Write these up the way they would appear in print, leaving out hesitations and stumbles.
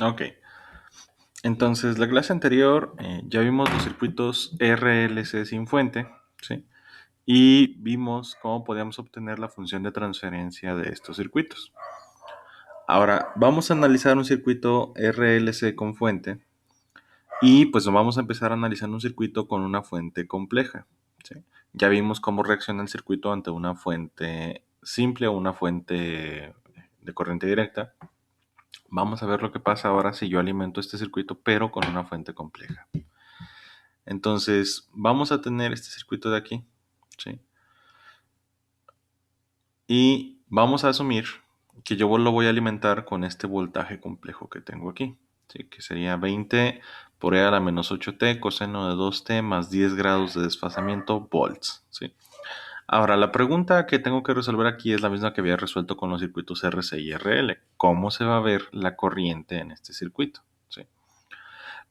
Ok. Entonces, la clase anterior ya vimos los circuitos RLC sin fuente, ¿sí? Y vimos cómo podíamos obtener la función de transferencia de estos circuitos. Ahora, vamos a analizar un circuito RLC con fuente y pues vamos a empezar a analizar un circuito con una fuente compleja, ¿sí? Ya vimos cómo reacciona el circuito ante una fuente simple o una fuente de corriente directa. Vamos a ver lo que pasa ahora si yo alimento este circuito pero con una fuente compleja. Entonces, vamos a tener este circuito de aquí, ¿sí? Y vamos a asumir que yo lo voy a alimentar con este voltaje complejo que tengo aquí, ¿sí? Que sería 20 por e a la menos 8t coseno de 2t más 10 grados de desfasamiento volts, ¿sí? Ahora, la pregunta que tengo que resolver aquí es la misma que había resuelto con los circuitos RC y RL. ¿Cómo se va a ver la corriente en este circuito? ¿Sí?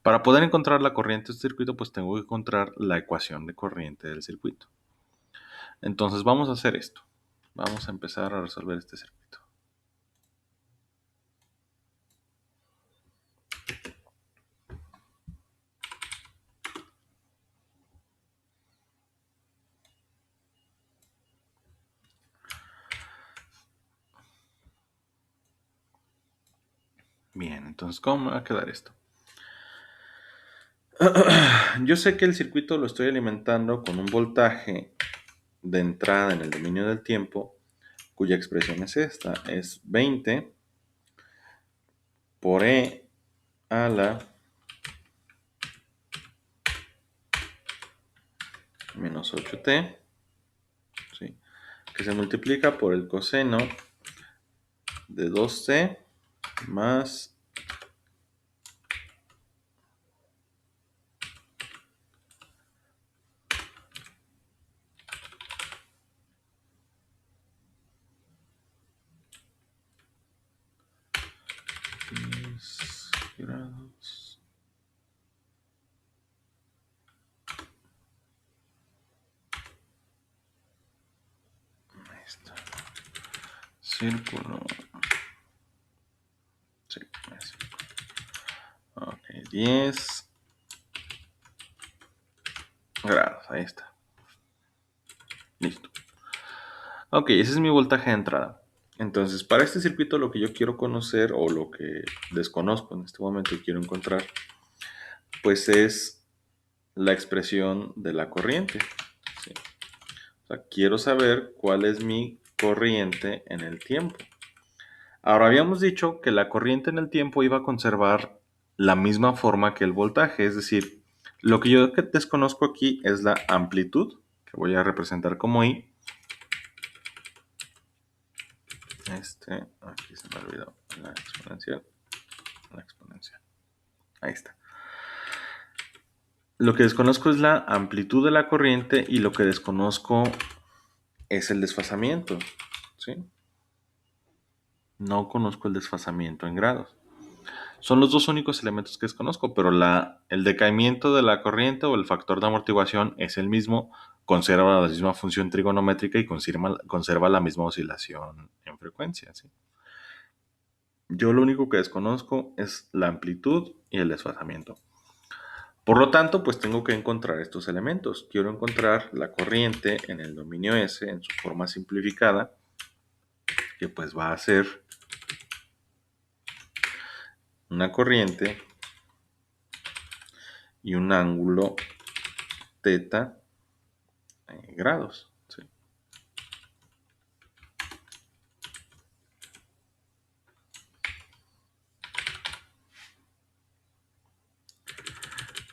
Para poder encontrar la corriente de este circuito, pues tengo que encontrar la ecuación de corriente del circuito. Entonces vamos a hacer esto. Vamos a empezar a resolver este circuito. Bien, entonces ¿cómo me va a quedar esto? Yo sé que el circuito lo estoy alimentando con un voltaje de entrada en el dominio del tiempo, cuya expresión es esta. Es 20 por e a la menos 8t, ¿sí? Que se multiplica por el coseno de 2t más grados. Ahí está. Círculo. Sí, así. Ok, 10 grados. Ahí está. Listo. Ok, ese es mi voltaje de entrada. Entonces, para este circuito lo que yo quiero conocer o lo que desconozco en este momento y quiero encontrar, pues es la expresión de la corriente. ¿Sí? O sea, quiero saber cuál es mi corriente en el tiempo. Ahora, habíamos dicho que la corriente en el tiempo iba a conservar la misma forma que el voltaje, es decir, lo que yo desconozco aquí es la amplitud, que voy a representar como I. Aquí se me olvidó la exponencial. La exponencial. Ahí está. Lo que desconozco es la amplitud de la corriente y lo que desconozco es el desfasamiento, ¿sí? No conozco el desfasamiento en grados. Son los dos únicos elementos que desconozco, pero el decaimiento de la corriente o el factor de amortiguación es el mismo, conserva la misma función trigonométrica y conserva la misma oscilación en frecuencia, ¿sí? Yo lo único que desconozco es la amplitud y el desfasamiento. Por lo tanto, pues tengo que encontrar estos elementos. Quiero encontrar la corriente en el dominio S en su forma simplificada, que pues va a ser una corriente y un ángulo teta grados. ¿Sí?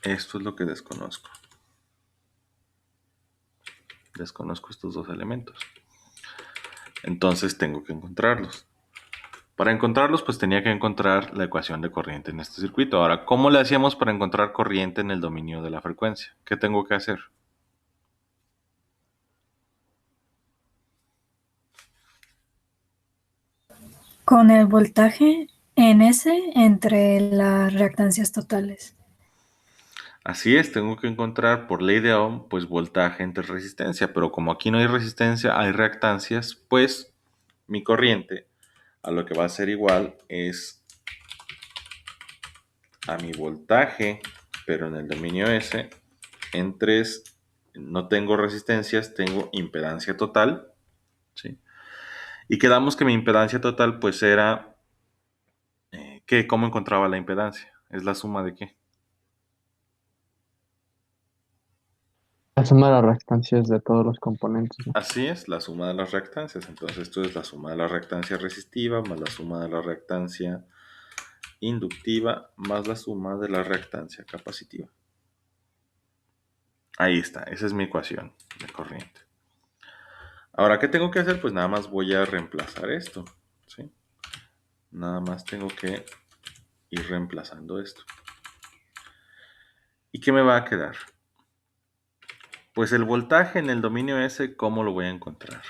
Esto es lo que desconozco. Desconozco estos dos elementos. Entonces tengo que encontrarlos. Para encontrarlos, pues tenía que encontrar la ecuación de corriente en este circuito. Ahora, ¿cómo le hacíamos para encontrar corriente en el dominio de la frecuencia? ¿Qué tengo que hacer? Con el voltaje en S entre las reactancias totales. Así es, tengo que encontrar por ley de Ohm, pues voltaje entre resistencia, pero como aquí no hay resistencia, hay reactancias, pues mi corriente a lo que va a ser igual es a mi voltaje, pero en el dominio S. En 3 no tengo resistencias, tengo impedancia total. ¿Sí? Y quedamos que mi impedancia total pues era, ¿cómo encontraba la impedancia? ¿Es la suma de qué? La suma de las reactancias de todos los componentes, ¿no? Así es, la suma de las reactancias. Entonces esto es la suma de la reactancia resistiva más la suma de la reactancia inductiva más la suma de la reactancia capacitiva. Ahí está, esa es mi ecuación de corriente. Ahora, ¿qué tengo que hacer? Pues nada más voy a reemplazar esto, ¿sí? Nada más tengo que ir reemplazando esto. ¿Y qué me va a quedar? Pues el voltaje en el dominio S, ¿cómo lo voy a encontrar?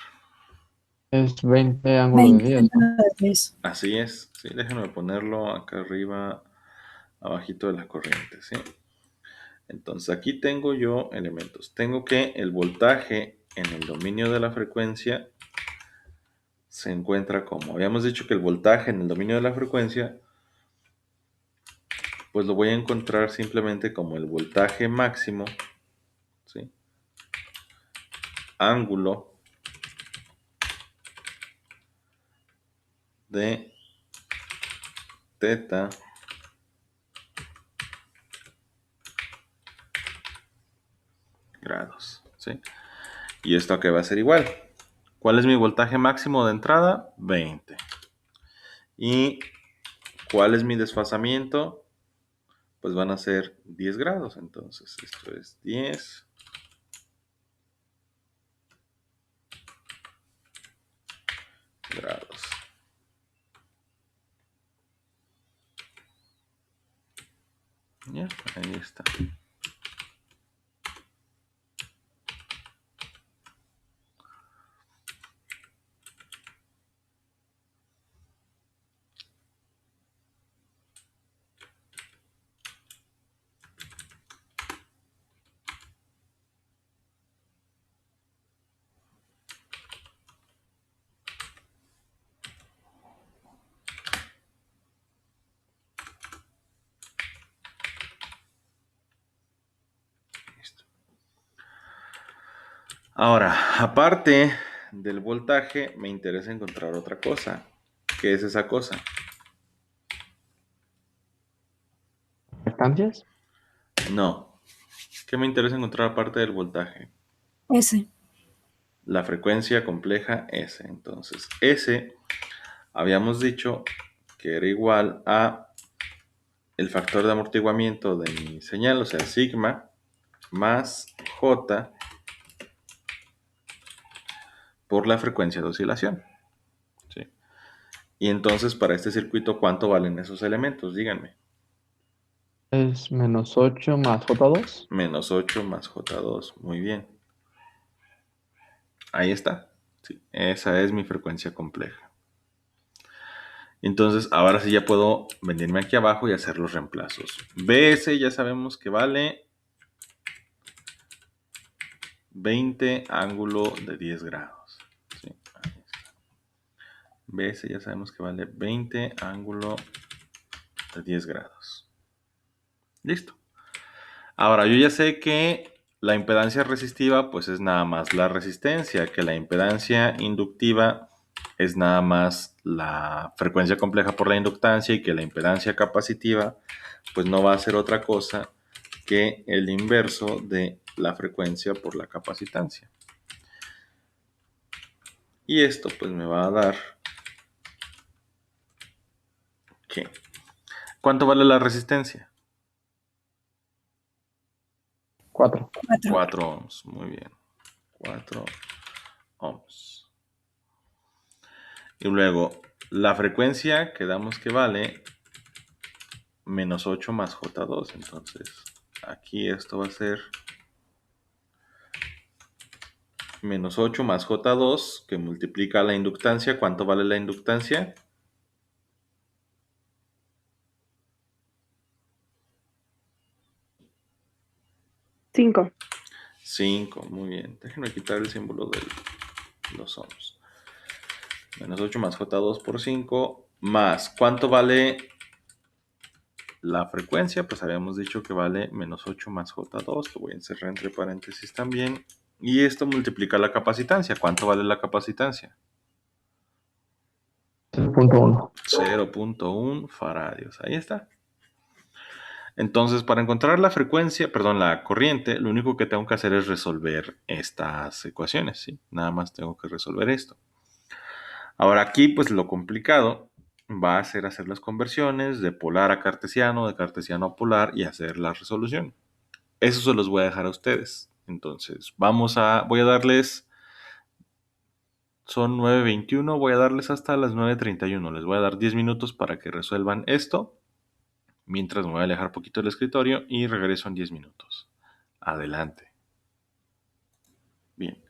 Es 20 ángulo de 20 10, ¿no? ángulo de 10. Así es, ¿sí? Déjenme ponerlo acá arriba, abajito de la corriente, ¿sí? Entonces aquí tengo yo elementos. Tengo que el voltaje en el dominio de la frecuencia se encuentra como, habíamos dicho que el voltaje en el dominio de la frecuencia, pues lo voy a encontrar simplemente como el voltaje máximo, ¿sí? Ángulo de teta grados, ¿sí? Y esto que va a ser igual. ¿Cuál es mi voltaje máximo de entrada? 20. ¿Y cuál es mi desfasamiento? Pues van a ser 10 grados. Entonces esto es 10 grados. Ya, ahí está. Listo. Ahora, aparte del voltaje, me interesa encontrar otra cosa. ¿Qué es esa cosa? ¿Reactancias? No. ¿Qué me interesa encontrar aparte del voltaje? S. La frecuencia compleja S. Entonces, S habíamos dicho que era igual a el factor de amortiguamiento de mi señal, o sea, sigma, más J por la frecuencia de oscilación. ¿Sí? Y entonces, para este circuito, ¿cuánto valen esos elementos? Díganme. Es -8 más J2. Menos 8 más J2. Muy bien. Ahí está. Sí, esa es mi frecuencia compleja. Entonces, ahora sí ya puedo venirme aquí abajo y hacer los reemplazos. BS ya sabemos que vale 20 ángulo de 10 grados. ¿Sí? Ahí está. BS ya sabemos que vale 20 ángulo de 10 grados. Listo. Ahora, yo ya sé que la impedancia resistiva pues es nada más la resistencia, que la impedancia inductiva es nada más la frecuencia compleja por la inductancia y que la impedancia capacitiva pues no va a ser otra cosa que el inverso de la frecuencia por la capacitancia. Y esto pues me va a dar ¿qué? ¿Cuánto vale la resistencia? 4. 4. 4 ohms, muy bien. 4 ohms. Y luego, la frecuencia quedamos que vale menos 8 más J2. Entonces, aquí esto va a ser menos 8 más J2, que multiplica la inductancia. ¿Cuánto vale la inductancia? 5. 5, muy bien. Déjenme quitar el símbolo de los ohms. Menos 8 más J2 por 5, más, ¿cuánto vale La frecuencia, pues habíamos dicho que vale menos 8 más J2, lo voy a encerrar entre paréntesis también. Y esto multiplica la capacitancia. ¿Cuánto vale la capacitancia? 0.1. 0.1 faradios. Ahí está. Entonces, para encontrar la frecuencia, perdón, la corriente, lo único que tengo que hacer es resolver estas ecuaciones, ¿sí? Nada más tengo que resolver esto. Ahora aquí, pues lo complicado va a ser hacer las conversiones de polar a cartesiano, de cartesiano a polar y hacer la resolución. Eso se los voy a dejar a ustedes. Entonces, voy a darles, son 9:21, voy a darles hasta las 9:31. Les voy a dar 10 minutos para que resuelvan esto. Mientras me voy a alejar poquito del escritorio y regreso en 10 minutos. Adelante. Bien.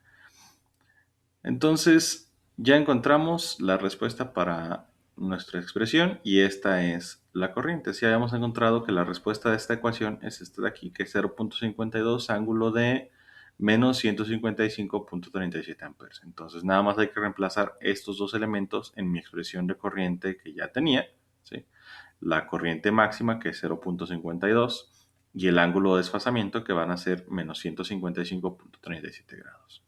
Entonces, ya encontramos la respuesta para nuestra expresión y esta es la corriente. Si habíamos encontrado que la respuesta de esta ecuación es esta de aquí, que es 0.52 ángulo de menos 155.37 amperes. Entonces, nada más hay que reemplazar estos dos elementos en mi expresión de corriente que ya tenía, ¿sí? La corriente máxima, que es 0.52, y el ángulo de desfasamiento, que van a ser menos 155.37 grados.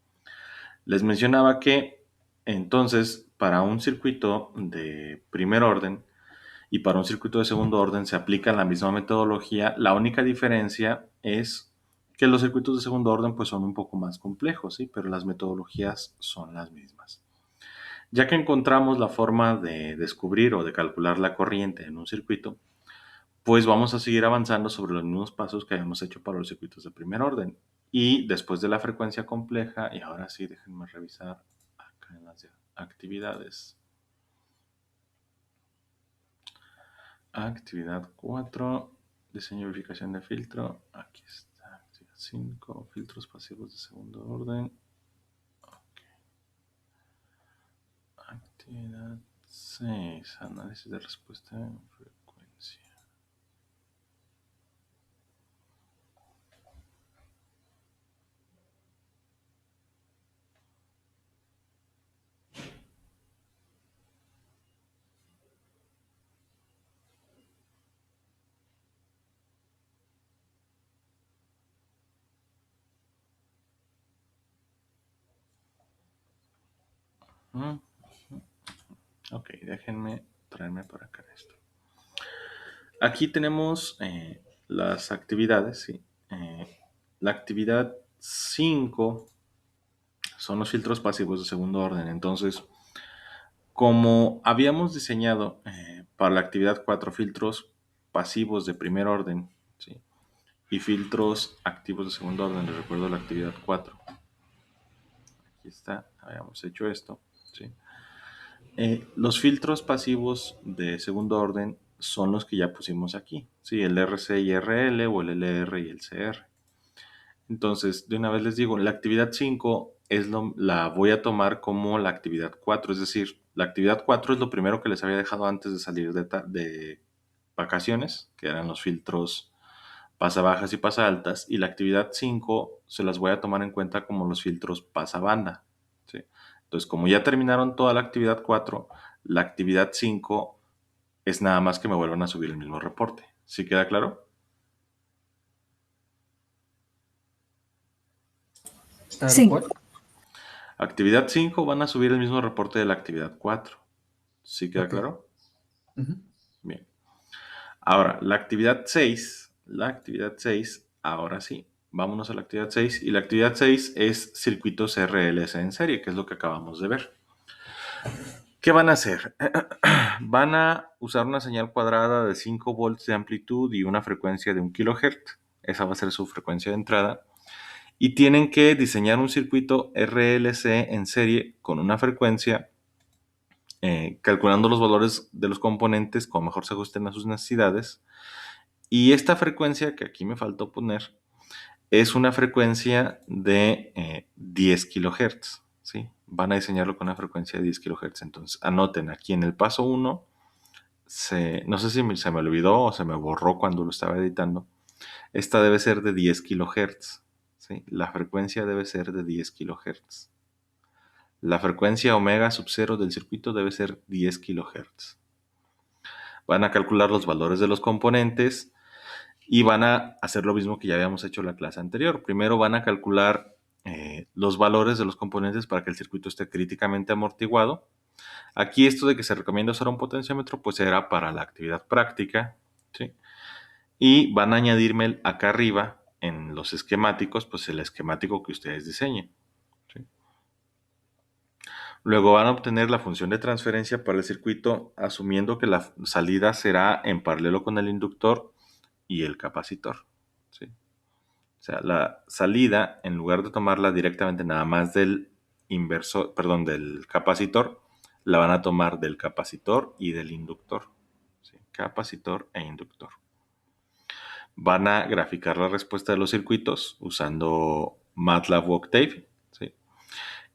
Les mencionaba que entonces para un circuito de primer orden y para un circuito de segundo orden se aplica la misma metodología. La única diferencia es que los circuitos de segundo orden pues son un poco más complejos, ¿sí? Pero las metodologías son las mismas. Ya que encontramos la forma de descubrir o de calcular la corriente en un circuito, pues vamos a seguir avanzando sobre los mismos pasos que habíamos hecho para los circuitos de primer orden. Y después de la frecuencia compleja, y ahora sí, déjenme revisar acá en las actividades. Actividad 4, diseño y verificación de filtro. Aquí está, actividad 5, filtros pasivos de segundo orden. Okay. Actividad 6, análisis de respuesta en frecuencia. Ok, déjenme traerme para acá esto. Aquí tenemos las actividades, ¿sí? La actividad 5 son los filtros pasivos de segundo orden. Entonces, como habíamos diseñado para la actividad 4 filtros pasivos de primer orden, ¿sí? Y filtros activos de segundo orden, les recuerdo la actividad 4. Aquí está, habíamos hecho esto, ¿sí? Los filtros pasivos de segundo orden son los que ya pusimos aquí, ¿sí? El RC y RL o el LR y el CR. Entonces, de una vez les digo, la actividad 5 la voy a tomar como la actividad 4, es decir, la actividad 4 es lo primero que les había dejado antes de salir de vacaciones, que eran los filtros pasa bajas y pasa altas, y la actividad 5 se las voy a tomar en cuenta como los filtros pasa banda, ¿sí? Entonces, como ya terminaron toda la actividad 4, la actividad 5 es nada más que me vuelvan a subir el mismo reporte. ¿Sí queda claro? Tal Sí. cual. Actividad 5 van a subir el mismo reporte de la actividad 4. ¿Sí queda Ok. claro? Ujú. Bien. Ahora, la actividad 6, ahora sí, vámonos a la actividad 6. Y la actividad 6 es circuitos RLC en serie, que es lo que acabamos de ver. ¿Qué van a hacer? Van a usar una señal cuadrada de 5 volts de amplitud y una frecuencia de 1 kHz. Esa va a ser su frecuencia de entrada. Y tienen que diseñar un circuito RLC en serie con una frecuencia, calculando los valores de los componentes como mejor se ajusten a sus necesidades. Y esta frecuencia que aquí me faltó poner es una frecuencia de 10 kHz, ¿sí? Van a diseñarlo con una frecuencia de 10 kHz. Entonces, anoten aquí en el paso 1, no sé si se me olvidó o se me borró cuando lo estaba editando. Esta debe ser de 10 kHz, ¿sí? La frecuencia debe ser de 10 kHz. La frecuencia omega sub 0 del circuito debe ser 10 kHz. Van a calcular los valores de los componentes y van a hacer lo mismo que ya habíamos hecho en la clase anterior. Primero van a calcular los valores de los componentes para que el circuito esté críticamente amortiguado. Aquí esto de que se recomienda usar un potenciómetro, pues era para la actividad práctica, ¿sí? Y van a añadirme acá arriba, en los esquemáticos, pues el esquemático que ustedes diseñen, ¿sí? Luego van a obtener la función de transferencia para el circuito, asumiendo que la salida será en paralelo con el inductor y el capacitor, ¿sí? O sea, la salida, en lugar de tomarla directamente nada más del inversor, perdón, del capacitor, la van a tomar del capacitor y del inductor, ¿sí? Capacitor e inductor. Van a graficar la respuesta de los circuitos usando MATLAB o Octave, ¿sí?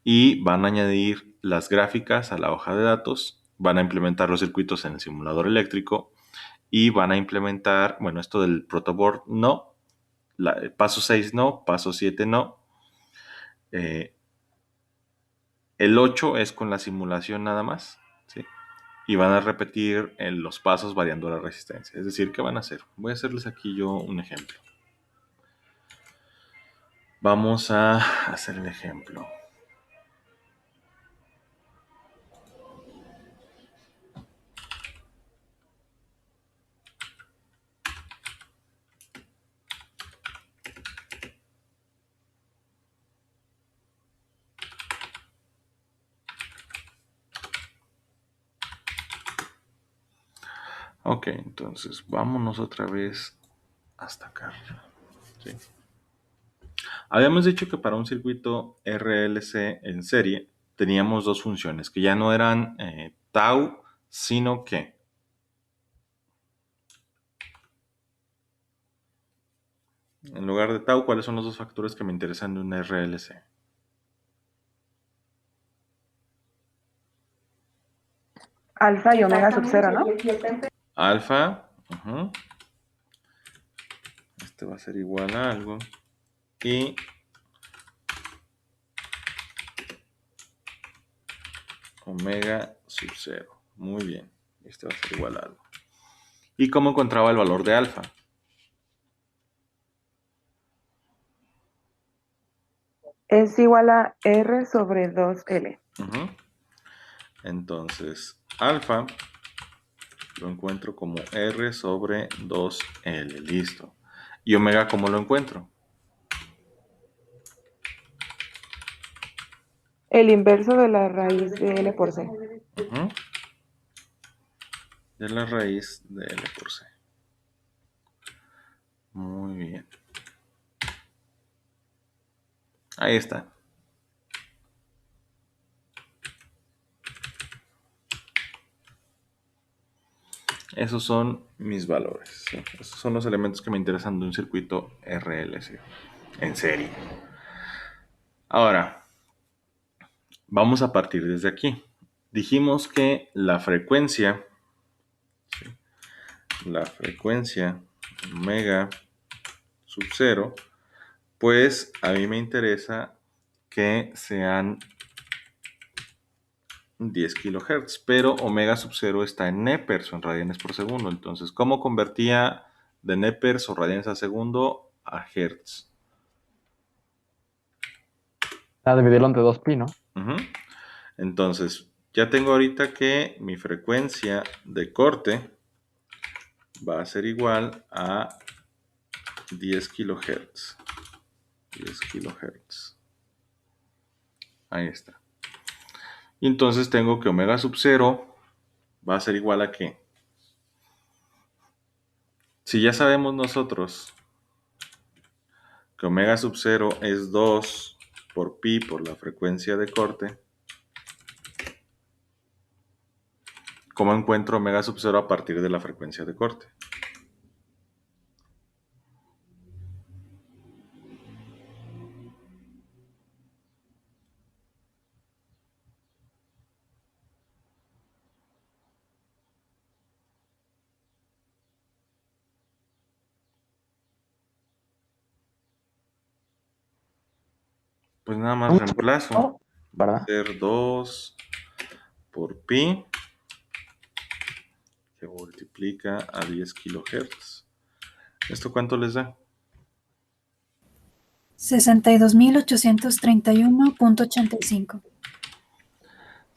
Y van a añadir las gráficas a la hoja de datos, van a implementar los circuitos en el simulador eléctrico y van a implementar, bueno, esto del protoboard no, paso 6 no, paso 7 no. El 8 es con la simulación nada más, ¿sí? Y van a repetir los pasos variando la resistencia. Es decir, ¿qué van a hacer? Voy a hacerles aquí yo un ejemplo. Vamos a hacer el ejemplo. Ok, entonces vámonos otra vez hasta acá, ¿sí? Habíamos dicho que para un circuito RLC en serie teníamos dos funciones, que ya no eran tau, sino que en lugar de tau, ¿cuáles son los dos factores que me interesan de un RLC? Alfa y omega sub cero, ¿no? Alfa, este va a ser igual a algo, y omega sub cero. Muy bien, este va a ser igual a algo. ¿Y cómo encontraba el valor de alfa? Es igual a R sobre 2L. Entonces, alfa lo encuentro como R sobre 2L. Listo. ¿Y omega cómo lo encuentro? El inverso de la raíz de L por C. De la raíz de L por C. Muy bien. Ahí está. Esos son mis valores, ¿sí? Esos son los elementos que me interesan de un circuito RLC en serie. Ahora, vamos a partir desde aquí. Dijimos que la frecuencia, ¿sí? La frecuencia omega sub 0, pues a mí me interesa que sean 10 kilohertz, pero omega sub 0 está en nepers o en radianes por segundo. Entonces, ¿cómo convertía de nepers o radianes a segundo a hertz? A dividirlo entre 2pi, ¿no? Entonces, ya tengo ahorita que mi frecuencia de corte va a ser igual a 10 kilohertz. 10 kilohertz. Ahí está. Y entonces tengo que omega sub 0 va a ser igual a ¿qué? Si ya sabemos nosotros que omega sub 0 es 2 por pi por la frecuencia de corte, ¿cómo encuentro omega sub 0 a partir de la frecuencia de corte? Pues nada más reemplazo. Va a ¿Verdad? ser 2 por pi, que multiplica a 10 kilohertz. ¿Esto cuánto les da? 62.831.85.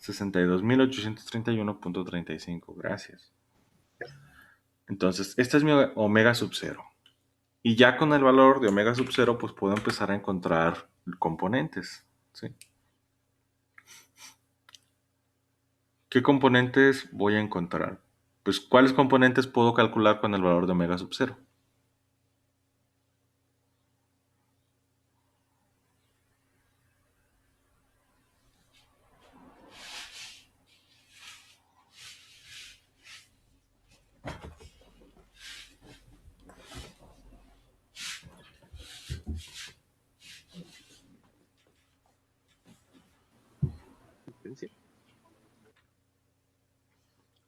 62.831.35. Gracias. Entonces, este es mi omega sub 0. Y ya con el valor de omega sub 0, pues puedo empezar a encontrar componentes. ¿Sí? ¿Qué componentes voy a encontrar? Pues, ¿cuáles componentes puedo calcular con el valor de omega sub 0?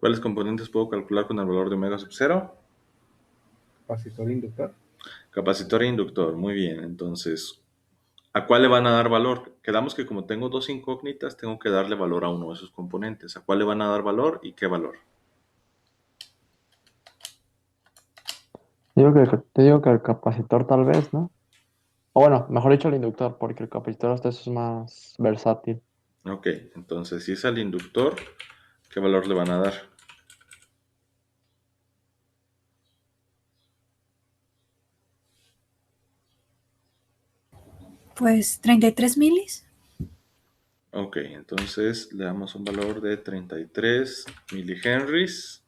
¿Cuáles componentes puedo calcular con el valor de omega sub 0? Capacitor inductor. Capacitor e inductor. Muy bien. Entonces, ¿a cuál le van a dar valor? Quedamos que como tengo dos incógnitas, tengo que darle valor a uno de esos componentes. ¿A cuál le van a dar valor y qué valor? Te digo que el capacitor tal vez, ¿no? O bueno, mejor dicho el inductor, porque el capacitor hasta eso es más versátil. Ok, entonces si es al inductor, ¿qué valor le van a dar? Pues 33 milis. Ok, entonces le damos un valor de 33 milihenries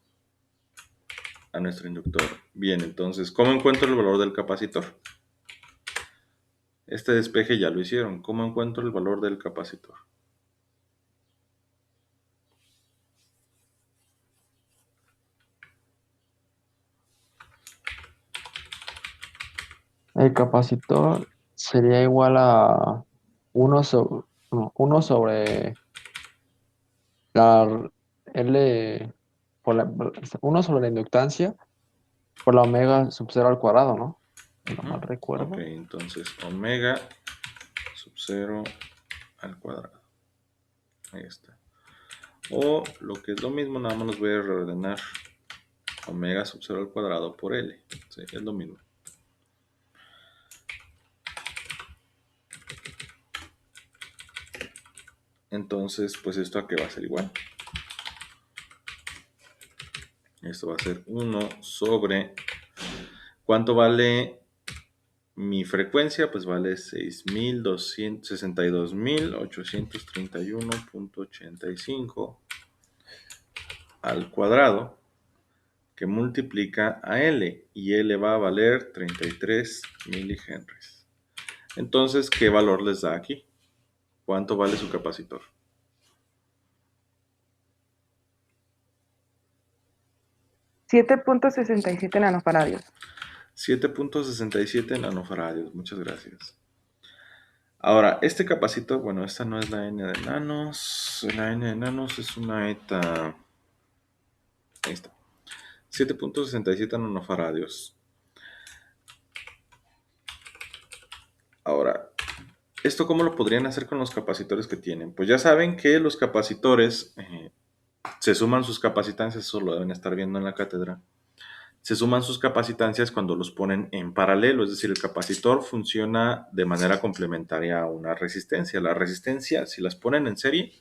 a nuestro inductor. Bien, entonces, ¿cómo encuentro el valor del capacitor? Este despeje ya lo hicieron. ¿Cómo encuentro el valor del capacitor? El capacitor sería igual a uno sobre la L, por la, 1 sobre la inductancia por la omega sub 0 al cuadrado, ¿no? Si no mal Ok, recuerdo. entonces omega sub 0 al cuadrado. Ahí está. O lo que es lo mismo, nada más los voy a reordenar. Omega sub 0 al cuadrado por L. Sí, es lo mismo. Entonces, pues esto aquí va a ser igual. Esto va a ser 1 sobre... ¿Cuánto vale mi frecuencia? Pues vale 62.831.85 al cuadrado, que multiplica a L, y L va a valer 33 milihenries. Entonces, ¿qué valor les da aquí? ¿Cuánto vale su capacitor? 7.67 nanofaradios. 7.67 nanofaradios. Muchas gracias. Ahora, este capacitor, bueno, esta no es la N de nanos. La N de nanos es una ETA. Ahí está. 7.67 nanofaradios. Ahora, ¿esto cómo lo podrían hacer con los capacitores que tienen? Pues ya saben que los capacitores se suman sus capacitancias, eso lo deben estar viendo en la cátedra. Se suman sus capacitancias cuando los ponen en paralelo, es decir, el capacitor funciona de manera complementaria a una resistencia. La resistencia, si las ponen en serie,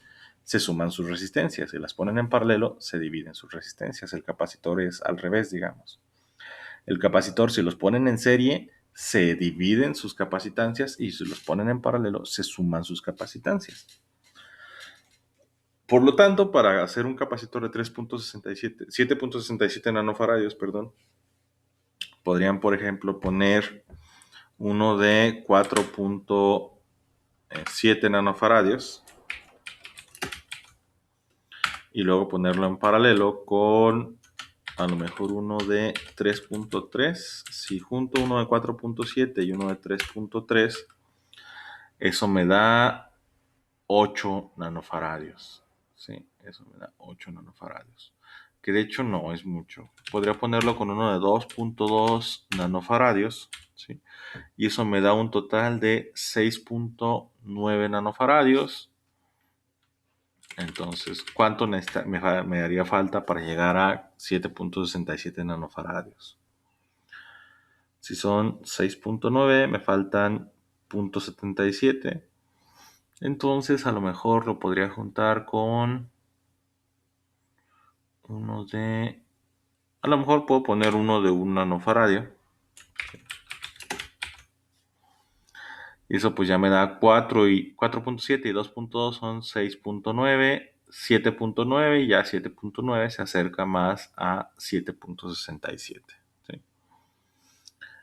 se suman sus resistencias. Si las ponen en paralelo, se dividen sus resistencias. El capacitor es al revés, digamos. El capacitor, si los ponen en serie, se dividen sus capacitancias, y si los ponen en paralelo, se suman sus capacitancias. Por lo tanto, para hacer un capacitor de 7.67 nanofaradios, podrían, por ejemplo, poner uno de 4.7 nanofaradios y luego ponerlo en paralelo con a lo mejor uno de 3.3. Si junto uno de 4.7 y uno de 3.3, eso me da 8 nanofaradios. Sí, eso me da 8 nanofaradios. Que de hecho no es mucho. Podría ponerlo con uno de 2.2 nanofaradios. ¿Sí? Y eso me da un total de 6.9 nanofaradios. Entonces, ¿cuánto me haría falta para llegar a 7.67 nanofaradios. Si son 6.9, me faltan 0.77. Entonces a lo mejor lo podría juntar con uno de... A lo mejor puedo poner uno de 1 nanofaradio. Y eso pues ya me da 4.7 y 2.2 son 6.9, 7.9 y ya 7.9 se acerca más a 7.67. ¿Sí?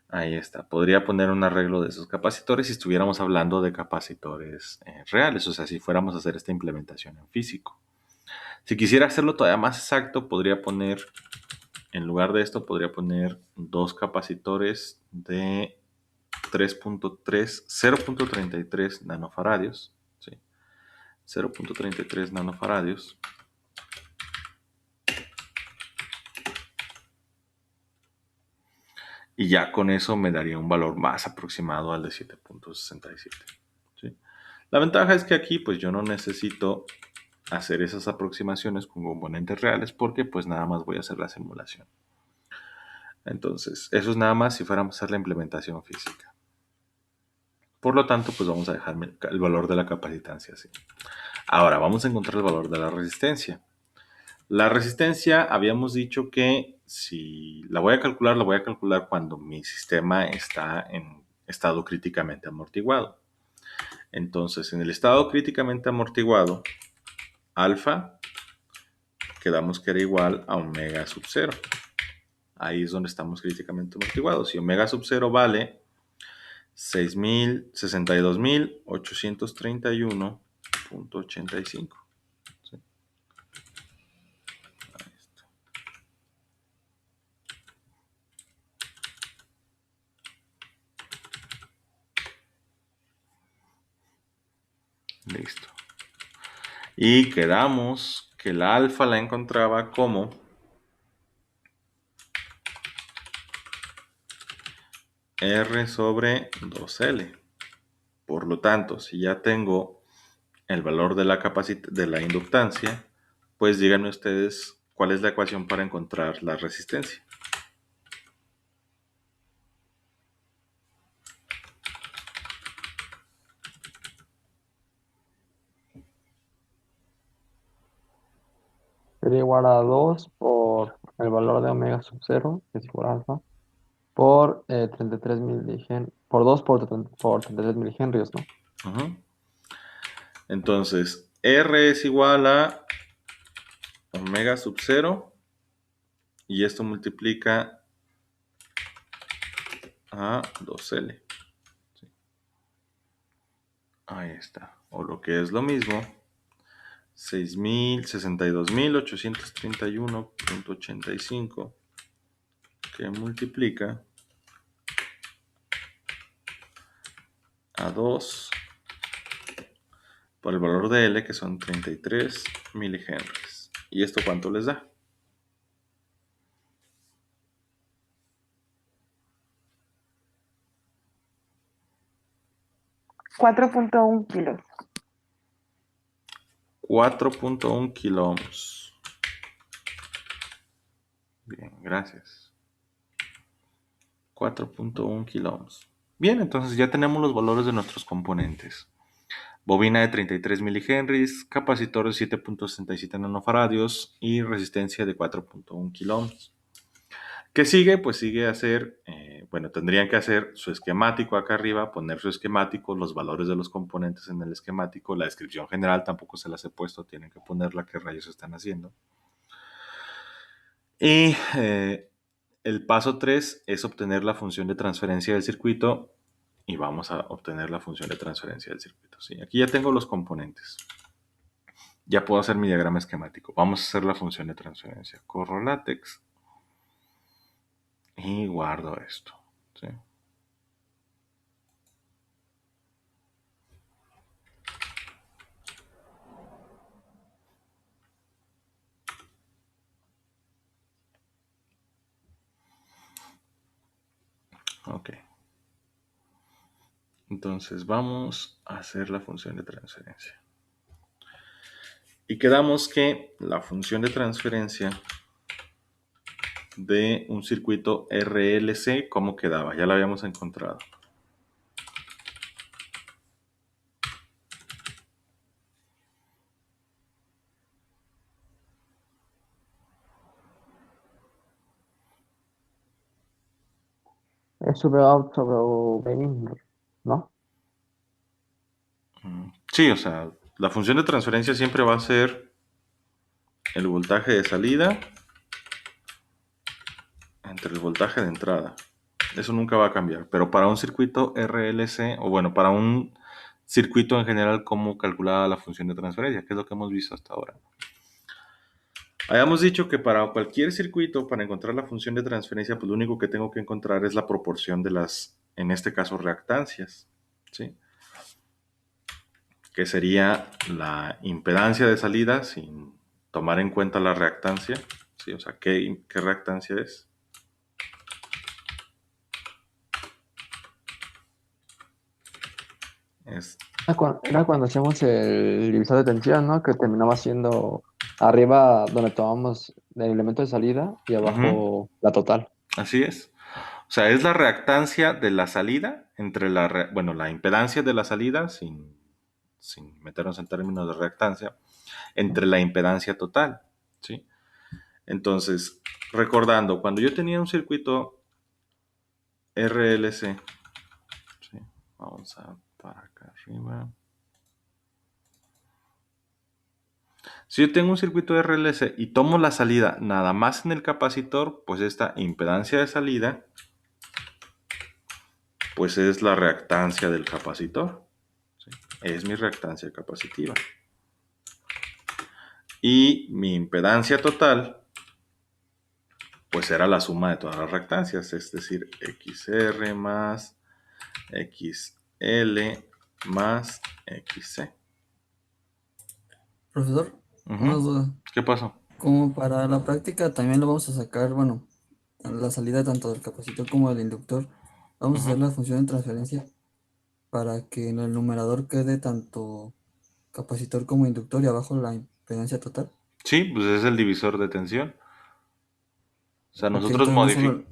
Ahí está. Podría poner un arreglo de esos capacitores si estuviéramos hablando de capacitores reales, o sea, si fuéramos a hacer esta implementación en físico. Si quisiera hacerlo todavía más exacto, podría poner, en lugar de esto, podría poner dos capacitores de 0.33 nanofaradios. ¿Sí? 0.33 nanofaradios. Y ya con eso me daría un valor más aproximado al de 7.67. ¿Sí? La ventaja es que aquí pues yo no necesito hacer esas aproximaciones con componentes reales porque pues nada más voy a hacer la simulación. Entonces, eso es nada más si fuéramos a hacer la implementación física. Por lo tanto, pues vamos a dejar el valor de la capacitancia así. Ahora, vamos a encontrar el valor de la resistencia. La resistencia, habíamos dicho que si la voy a calcular cuando mi sistema está en estado críticamente amortiguado. Entonces, en el estado críticamente amortiguado, alfa, quedamos que era igual a omega sub 0. Ahí es donde estamos críticamente amortiguados. Si omega sub 0 vale 62.831.85. ¿Sí? Ahí está. Listo. Y quedamos que la alfa la encontraba como R sobre 2L. Por lo tanto, si ya tengo el valor de la inductancia, pues díganme ustedes cuál es la ecuación para encontrar la resistencia. Sería igual a 2 por el valor de omega sub 0, que es igual a alfa, por 33 milihenrios, por 2 por 33 milihenrios, ¿no? Uh-huh. Entonces, R es igual a omega sub 0 y esto multiplica a 2L. ¿Sí? Ahí está. O lo que es lo mismo, 62.831.85 que multiplica a 2 por el valor de L, que son 33 milihenries. ¿Y esto cuánto les da? 4.1 kilos. 4.1 kiloohms. Bien, gracias. 4.1 kiloohms. Bien, entonces ya tenemos los valores de nuestros componentes. Bobina de 33 milihenries, capacitor de 7.67 nanofaradios y resistencia de 4.1 kiloohms. ¿Qué sigue? Pues sigue hacer, tendrían que hacer su esquemático acá arriba, poner su esquemático, los valores de los componentes en el esquemático, la descripción general tampoco se las he puesto, tienen que ponerla, qué rayos están haciendo. Y el paso 3 es obtener la función de transferencia del circuito y vamos a obtener la función de transferencia del circuito. ¿Sí? Aquí ya tengo los componentes. Ya puedo hacer mi diagrama esquemático. Vamos a hacer la función de transferencia. Corro látex y guardo esto. ¿Sí? Ok. Entonces vamos a hacer la función de transferencia. Y quedamos que la función de transferencia de un circuito RLC, ¿cómo quedaba? Ya lo habíamos encontrado. Es sube out sobre in, ¿no? Sí, o sea, la función de transferencia siempre va a ser el voltaje de salida entre el voltaje de entrada. Eso nunca va a cambiar. Pero para un circuito RLC, o bueno, para un circuito en general, ¿cómo calculaba la función de transferencia? Que es lo que hemos visto hasta ahora. Habíamos dicho que para cualquier circuito, para encontrar la función de transferencia, pues lo único que tengo que encontrar es la proporción de las, en este caso, reactancias, ¿sí? Que sería la impedancia de salida sin tomar en cuenta la reactancia, ¿sí? O sea, ¿qué reactancia es? Es Era cuando hacíamos el divisor de tensión, ¿no? Que terminaba siendo arriba donde tomamos el elemento de salida y abajo la total. así es. O sea, es la reactancia de la salida entre bueno, la impedancia de la salida, sin meternos en términos de reactancia, entre la impedancia total, ¿sí? Entonces, recordando, cuando yo tenía un circuito RLC, ¿sí? Vamos a para acá arriba. Si yo tengo un circuito RLC y tomo la salida nada más en el capacitor, pues esta impedancia de salida pues es la reactancia del capacitor, ¿sí? Es mi reactancia capacitiva. Y mi impedancia total, pues era la suma de todas las reactancias, es decir, XR más XL más XC. Profesor, una duda. ¿Qué pasó? Como para la práctica también lo vamos a sacar, bueno, a la salida tanto del capacitor como del inductor, vamos a hacer la función de transferencia para que en el numerador quede tanto capacitor como inductor y abajo la impedancia total. Sí, pues es el divisor de tensión. O sea, Ok, nosotros entonces modificamos.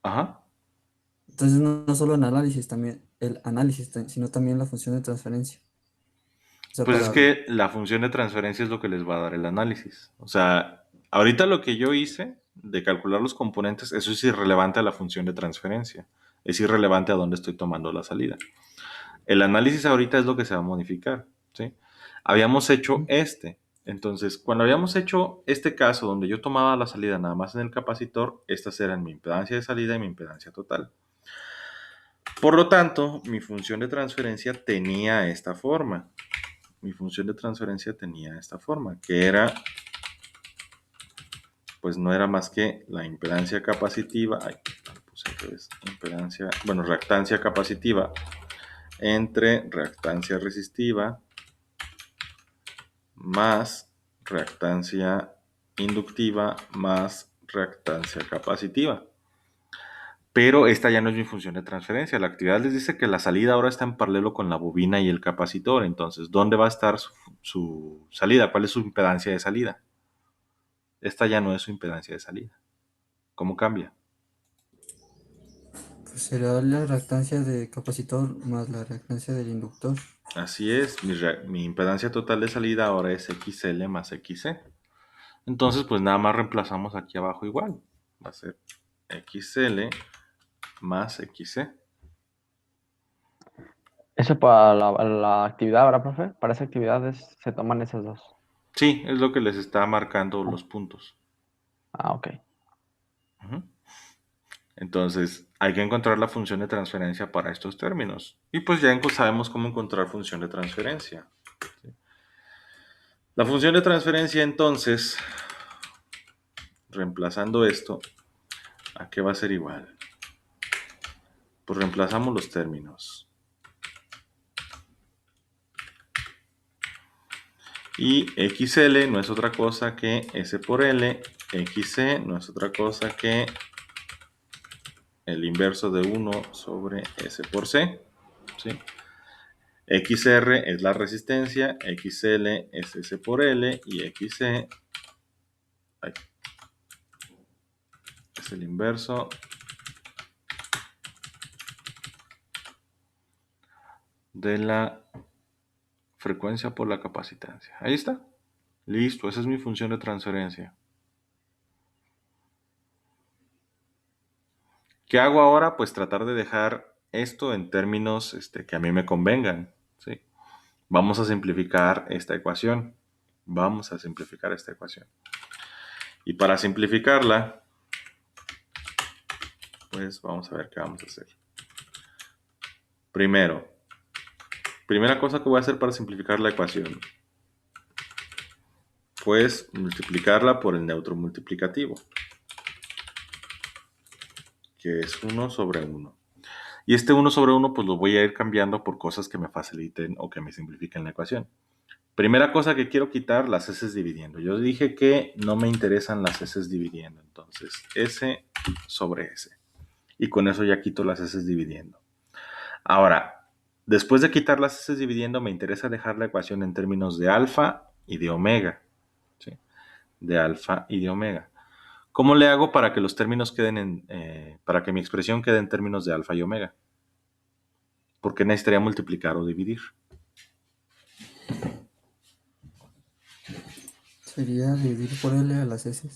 Ajá. entonces no solo el análisis, también el análisis, sino también la función de transferencia. O sea, Pues es para... que la función de transferencia es lo que les va a dar el análisis. O sea, ahorita lo que yo hice de calcular los componentes, eso es irrelevante a la función de transferencia. Es irrelevante a dónde estoy tomando la salida. El análisis ahorita es lo que se va a modificar, ¿sí? Habíamos hecho este. Entonces, cuando habíamos hecho este caso donde yo tomaba la salida nada más en el capacitor, estas eran mi impedancia de salida y mi impedancia total. Por lo tanto, mi función de transferencia tenía esta forma. Que era, pues no era más que la impedancia capacitiva, reactancia capacitiva entre reactancia resistiva más reactancia inductiva más reactancia capacitiva. Pero esta ya no es mi función de transferencia. La actividad les dice que la salida ahora está en paralelo con la bobina y el capacitor. Entonces, ¿dónde va a estar su salida? ¿Cuál es su impedancia de salida? Esta ya no es su impedancia de salida. ¿Cómo cambia? Pues será la reactancia de capacitor más la reactancia del inductor. Así es, mi impedancia total de salida ahora es XL más XC. Entonces, pues nada más reemplazamos aquí abajo igual. Va a ser XL más XC. Eso para la actividad, ¿verdad, profe? Para esa actividad se toman esas dos. Sí, es lo que les está marcando los puntos. Ah, ok. Ujú. Entonces, hay que encontrar la función de transferencia para estos términos. Y pues ya sabemos cómo encontrar función de transferencia. ¿Sí? La función de transferencia, entonces, reemplazando esto, ¿a qué va a ser igual? Pues reemplazamos los términos. Y XL no es otra cosa que S por L. XC no es otra cosa que el inverso de 1 sobre S por C. ¿Sí? XR es la resistencia, XL es S por L y XC es el inverso de la frecuencia por la capacitancia. Ahí está. Listo, esa es mi función de transferencia. ¿Qué hago ahora? Pues tratar de dejar esto en términos que a mí me convengan, ¿sí? Vamos a simplificar esta ecuación. Vamos a simplificar esta ecuación. Y para simplificarla, pues vamos a ver qué vamos a hacer. Primera cosa que voy a hacer para simplificar la ecuación, pues multiplicarla por el neutro multiplicativo, que es 1 sobre 1. Y este 1 sobre 1 pues lo voy a ir cambiando por cosas que me faciliten o que me simplifiquen la ecuación. Primera cosa que quiero quitar, las s dividiendo. Yo dije que no me interesan las s dividiendo, entonces s sobre s. Y con eso ya quito las s dividiendo. Ahora, después de quitar las s dividiendo, me interesa dejar la ecuación en términos de alfa y de omega. ¿Sí? De alfa y de omega. ¿Cómo le hago para que los términos queden para que mi expresión quede en términos de alfa y omega? Porque necesitaría multiplicar o dividir. Sería dividir por L a las S.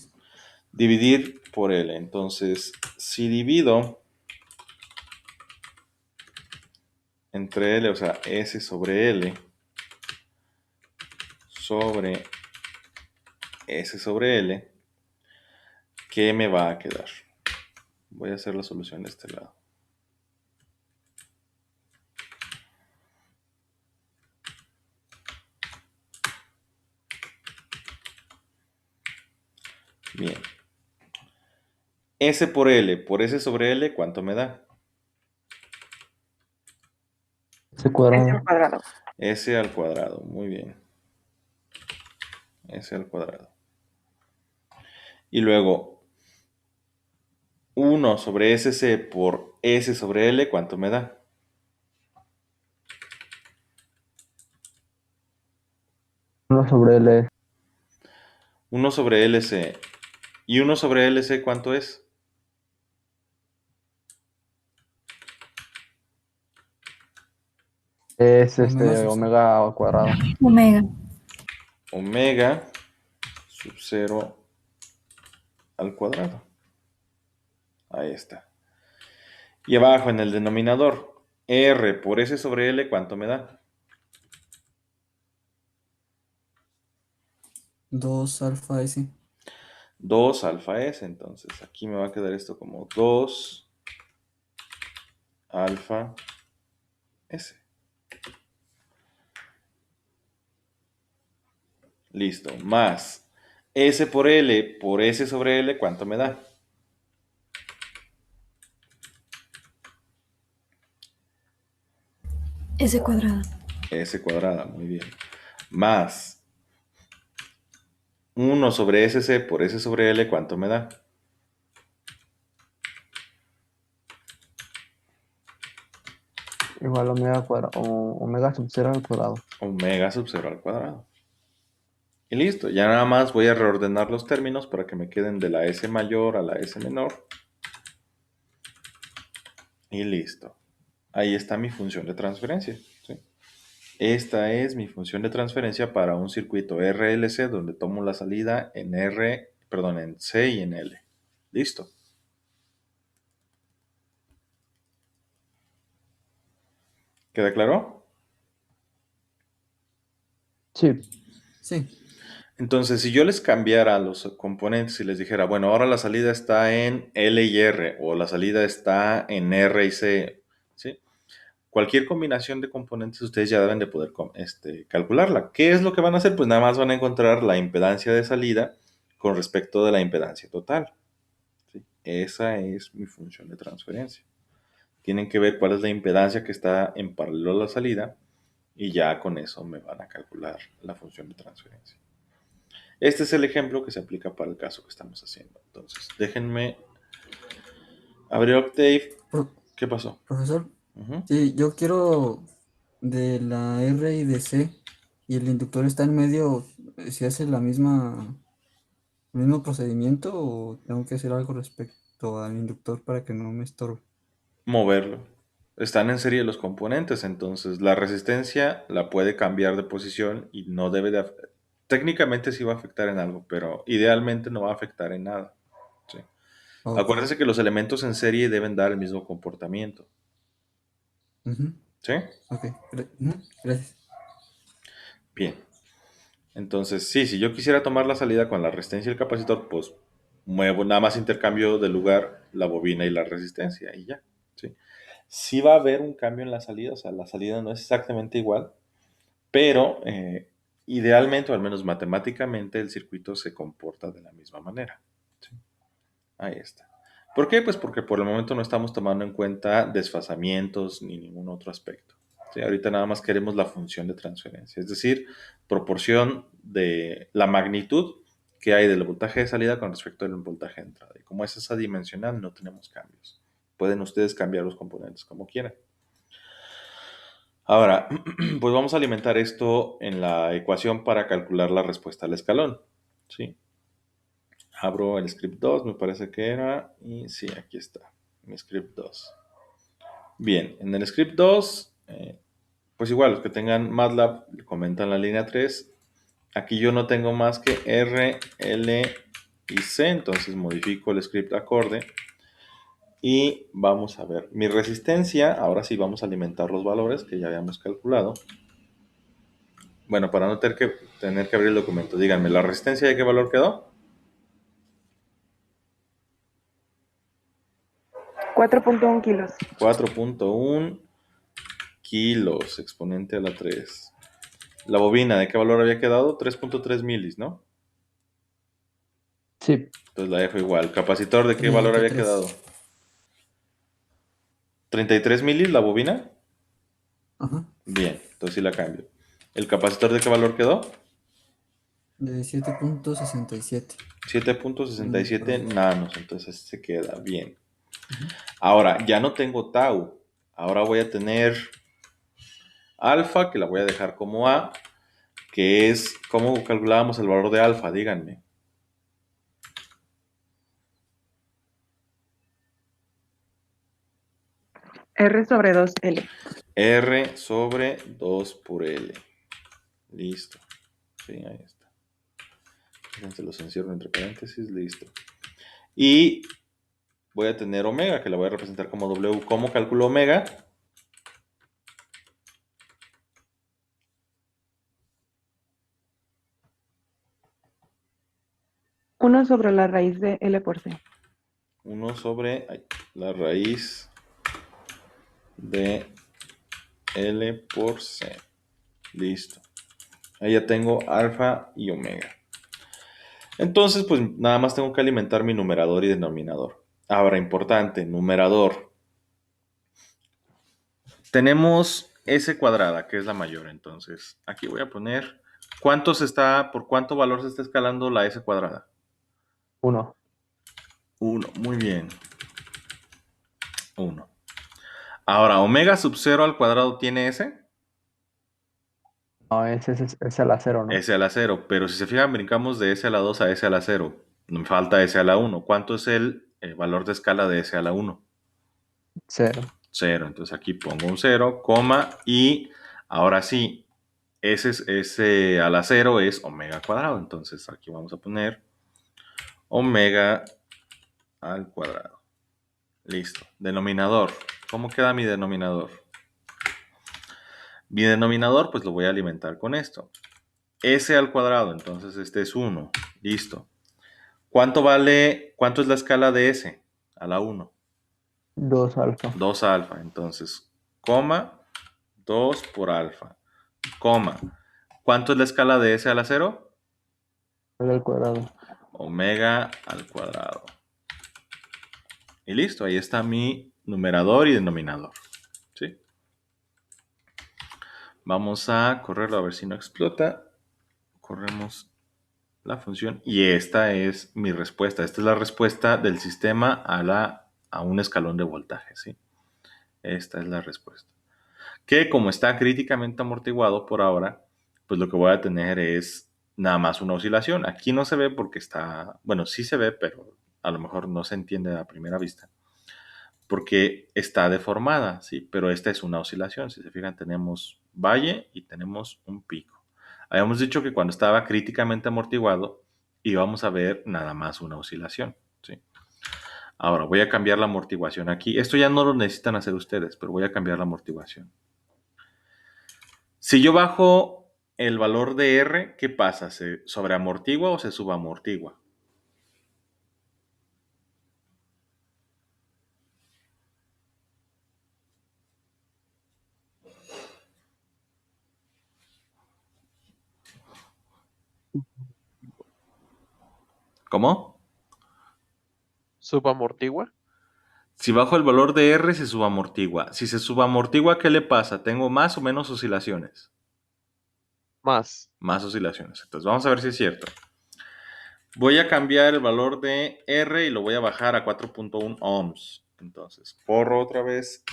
Dividir por L. Entonces, si divido entre L, o sea, S sobre L, sobre S sobre L, ¿qué me va a quedar? Voy a hacer la solución de este lado. Bien. S por S sobre L, ¿cuánto me da? S S cuadrado. al cuadrado. S al cuadrado, muy bien. S al cuadrado. Y luego, 1 sobre SC por S sobre L, ¿cuánto me da? Uno sobre L. 1 sobre LC. ¿Y 1 sobre LC cuánto es? Es Omega sub omega al cuadrado. Omega. Omega sub 0 al cuadrado. Ahí está. Y abajo en el denominador, R por S sobre L, ¿cuánto me da? 2 alfa S. 2 alfa S. Entonces aquí me va a quedar esto como 2 alfa S. Listo. Más S por S sobre L, ¿cuánto me da? S cuadrada. S cuadrada, muy bien. Más 1 sobre SC por S sobre L, ¿cuánto me da? Igual omega cuadrado. Omega sub 0 al cuadrado. Omega sub 0 al cuadrado. Y listo, ya nada más voy a reordenar los términos para que me queden de la S mayor a la S menor. Y listo. Ahí está mi función de transferencia. ¿Sí? Esta es mi función de transferencia para un circuito RLC donde tomo la salida en en C y en L. Listo. ¿Queda claro? Sí. Sí. Entonces, si yo les cambiara los componentes y les dijera, bueno, ahora la salida está en L y R, o la salida está en R y C, ¿sí? Cualquier combinación de componentes ustedes ya deben de poder calcularla. ¿Qué es lo que van a hacer? Pues nada más van a encontrar la impedancia de salida con respecto de la impedancia total. ¿Sí? Esa es mi función de transferencia. Tienen que ver cuál es la impedancia que está en paralelo a la salida y ya con eso me van a calcular la función de transferencia. Este es el ejemplo que se aplica para el caso que estamos haciendo. Entonces, déjenme abrir Octave. Pro- ¿Qué pasó? Profesor, Ujú. sí, yo quiero de la R y de C y el inductor está en medio, ¿se hace el mismo procedimiento o tengo que hacer algo al respecto? respecto al inductor para que no me estorbe? Moverlo. Están en serie los componentes, entonces la resistencia la puede cambiar de posición y no debe de... Técnicamente sí va a afectar en algo, pero idealmente no va a afectar en nada. ¿Sí? Ok. Acuérdense que los elementos en serie deben dar el mismo comportamiento. Ujú, ¿Sí? ok. Gracias. Bien. Entonces, sí, si yo quisiera tomar la salida con la resistencia y el capacitor, pues muevo, nada más intercambio de lugar la bobina y la resistencia y ya. ¿Sí? Sí va a haber un cambio en la salida, o sea, la salida no es exactamente igual, pero idealmente, o al menos matemáticamente, el circuito se comporta de la misma manera. ¿Sí? Ahí está. ¿Por qué? Pues porque por el momento no estamos tomando en cuenta desfasamientos ni ningún otro aspecto. ¿Sí? Ahorita nada más queremos la función de transferencia, es decir, proporción de la magnitud que hay del voltaje de salida con respecto al voltaje de entrada. Y como es esa dimensional, no tenemos cambios. Pueden ustedes cambiar los componentes como quieran. Ahora, pues vamos a alimentar esto en la ecuación para calcular la respuesta al escalón. ¿Sí? Abro el script 2, me parece que era, y sí, aquí está, mi script 2. Bien, en el script 2, pues igual, los que tengan MATLAB comentan la línea 3. Aquí yo no tengo más que R, L y C, entonces modifico el script acorde. Y vamos a ver, mi resistencia, ahora sí vamos a alimentar los valores que ya habíamos calculado. Bueno, para no tener que abrir el documento, díganme, ¿la resistencia de qué valor quedó? 4.1 kilos. 4.1 kilos, exponente a la 3. La bobina, ¿de qué valor había quedado? 3.3 milis, ¿no? Sí, Entonces la dejo igual. ¿Capacitor de qué valor había 33. quedado? 33 milis la bobina. Ajá. Bien, entonces sí la cambio. ¿El capacitor de qué valor quedó? De 7.67. 7.67 Perdón. nanos, entonces se queda bien. Ujú. Ahora, ya no tengo tau. Ahora voy a tener alfa, que la voy a dejar como A, que es, ¿cómo calculábamos el valor de alfa? Díganme. R sobre 2L. R sobre 2 por L. Listo. Sí, ahí está. Fíjense, los encierro entre paréntesis, listo. Y voy a tener omega, que la voy a representar como W. ¿Cómo calculo omega? Uno sobre la raíz de L por C. 1 sobre la raíz de L por C. Listo. Ahí ya tengo alfa y omega. Entonces, pues nada más tengo que alimentar mi numerador y denominador. Ahora, importante, numerador. Tenemos S cuadrada, que es la mayor. Entonces, aquí voy a poner, por cuánto valor se está escalando la S cuadrada? 1. 1, muy bien. 1. Ahora, omega sub 0 al cuadrado tiene S. No, es a la 0, ¿no? S a la 0, pero si se fijan, brincamos de S a la 2 a S a la 0. Me falta S a la 1. ¿Cuánto es el valor de escala de S a la 1? 0. 0. Entonces aquí pongo un 0, coma, y ahora sí, S a la 0 es omega cuadrado. Entonces aquí vamos a poner omega al cuadrado. Listo. Denominador. ¿Cómo queda mi denominador? Mi denominador, pues lo voy a alimentar con esto. S al cuadrado, entonces este es 1. Listo. ¿Cuánto es la escala de S a la 1? 2 alfa. 2 alfa. Entonces, coma, 2 por alfa, coma. ¿Cuánto es la escala de S a la 0? Al cuadrado. Omega al cuadrado. Y listo, ahí está mi numerador y denominador. ¿Sí? Vamos a correrlo a ver si no explota. Corremos la función y esta es mi respuesta. Esta es la respuesta del sistema a un escalón de voltaje. ¿Sí? Esta es la respuesta. Que como está críticamente amortiguado por ahora, pues lo que voy a tener es nada más una oscilación. Aquí no se ve porque está, bueno, sí se ve, pero a lo mejor no se entiende a primera vista, porque está deformada, ¿sí? Pero esta es una oscilación. Si se fijan, tenemos valle y tenemos un pico. Habíamos dicho que cuando estaba críticamente amortiguado íbamos a ver nada más una oscilación, ¿sí? Ahora voy a cambiar la amortiguación aquí. Esto ya no lo necesitan hacer ustedes, pero voy a cambiar la amortiguación. Si yo bajo el valor de R, ¿qué pasa? ¿Se sobreamortigua o se subamortigua? ¿Cómo? ¿Subamortigua? Si bajo el valor de R, se subamortigua. Si se subamortigua, ¿qué le pasa? ¿Tengo más o menos oscilaciones? Más. Más oscilaciones. Entonces vamos a ver si es cierto. Voy a cambiar el valor de R y lo voy a bajar a 4.1 ohms. Entonces, corro otra vez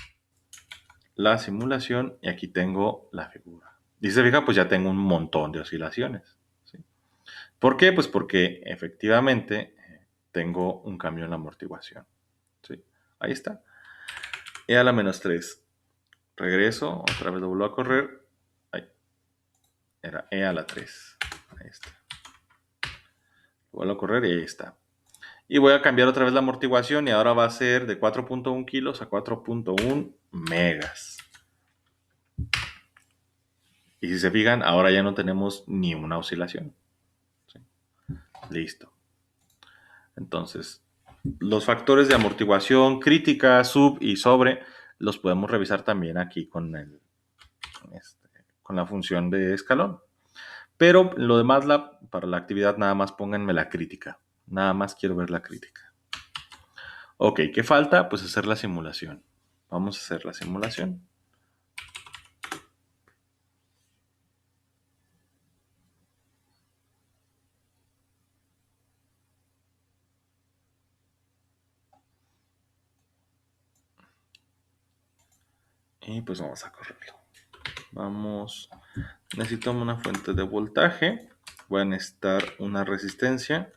la simulación y aquí tengo la figura. Y se fija, pues ya tengo un montón de oscilaciones, ¿sí? ¿Por qué? Pues porque efectivamente tengo un cambio en la amortiguación, ¿sí? Ahí está. E a la menos 3. Regreso, otra vez lo vuelvo a correr. Ahí. Era E a la 3. Ahí está. Lo vuelvo a correr y ahí está. Y voy a cambiar otra vez la amortiguación y ahora va a ser de 4.1 kilos a 4.1 megas. Y si se fijan, ahora ya no tenemos ni una oscilación, ¿sí? Listo. Entonces, los factores de amortiguación crítica, sub y sobre los podemos revisar también aquí con la función de escalón. Pero lo demás, para la actividad, nada más pónganme la crítica. Nada más quiero ver la crítica. Ok, ¿qué falta? Pues hacer la simulación. Vamos a hacer la simulación. Y pues vamos a correrlo. Vamos, necesito una fuente de voltaje. Voy a necesitar una resistencia.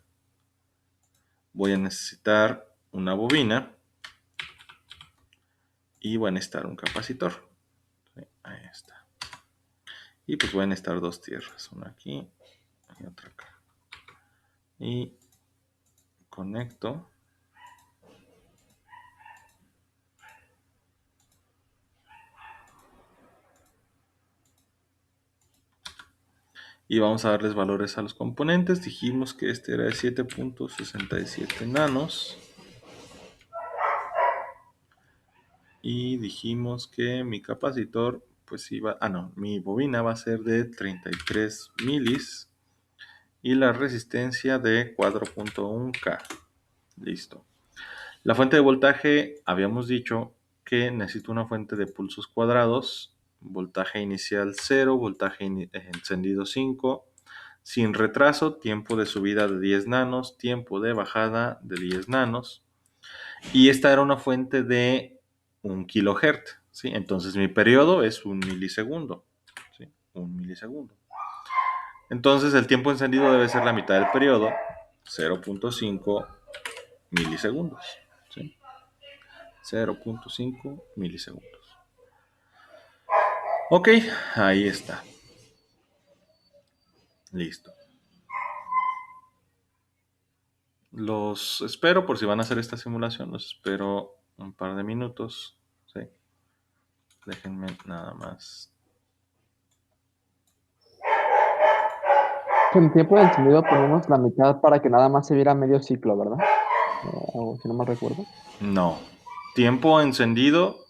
Voy a necesitar una bobina. Y voy a necesitar un capacitor. Sí, ahí está. Y pues voy a necesitar dos tierras. Una aquí y otra acá. Y conecto. Y vamos a darles valores a los componentes. Dijimos que este era de 7.67 nanos. Y dijimos que mi capacitor, pues iba, mi bobina va a ser de 33 milis. Y la resistencia de 4.1K. Listo. La fuente de voltaje, habíamos dicho que necesito una fuente de pulsos cuadrados. Voltaje inicial 0, voltaje encendido 5. Sin retraso, tiempo de subida de 10 nanos, tiempo de bajada de 10 nanos. Y esta era una fuente de 1 kilohertz, ¿sí? Entonces mi periodo es 1 milisegundo, ¿sí? 1 milisegundo. Entonces el tiempo encendido debe ser la mitad del periodo, 0.5 milisegundos, ¿sí? 0.5 milisegundos. Ok, ahí está. Listo. Los espero por si van a hacer esta simulación. Los espero un par de minutos. ¿Sí? Déjenme nada más. Con el tiempo de encendido ponemos la mitad para que nada más se viera medio ciclo, ¿verdad? O si no mal recuerdo. No. Tiempo encendido.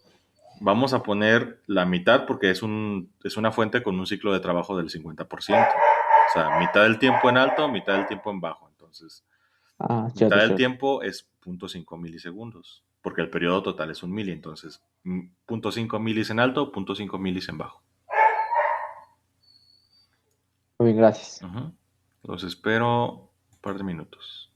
Vamos a poner la mitad porque es una fuente con un ciclo de trabajo del 50%. O sea, mitad del tiempo en alto, mitad del tiempo en bajo. Entonces, Ah, mitad cierto, del cierto. tiempo es 0.5 milisegundos. Porque el periodo total es 1 mili. Entonces, 0.5 milis en alto, 0.5 milis en bajo. Muy bien, gracias. Los espero un par de minutos.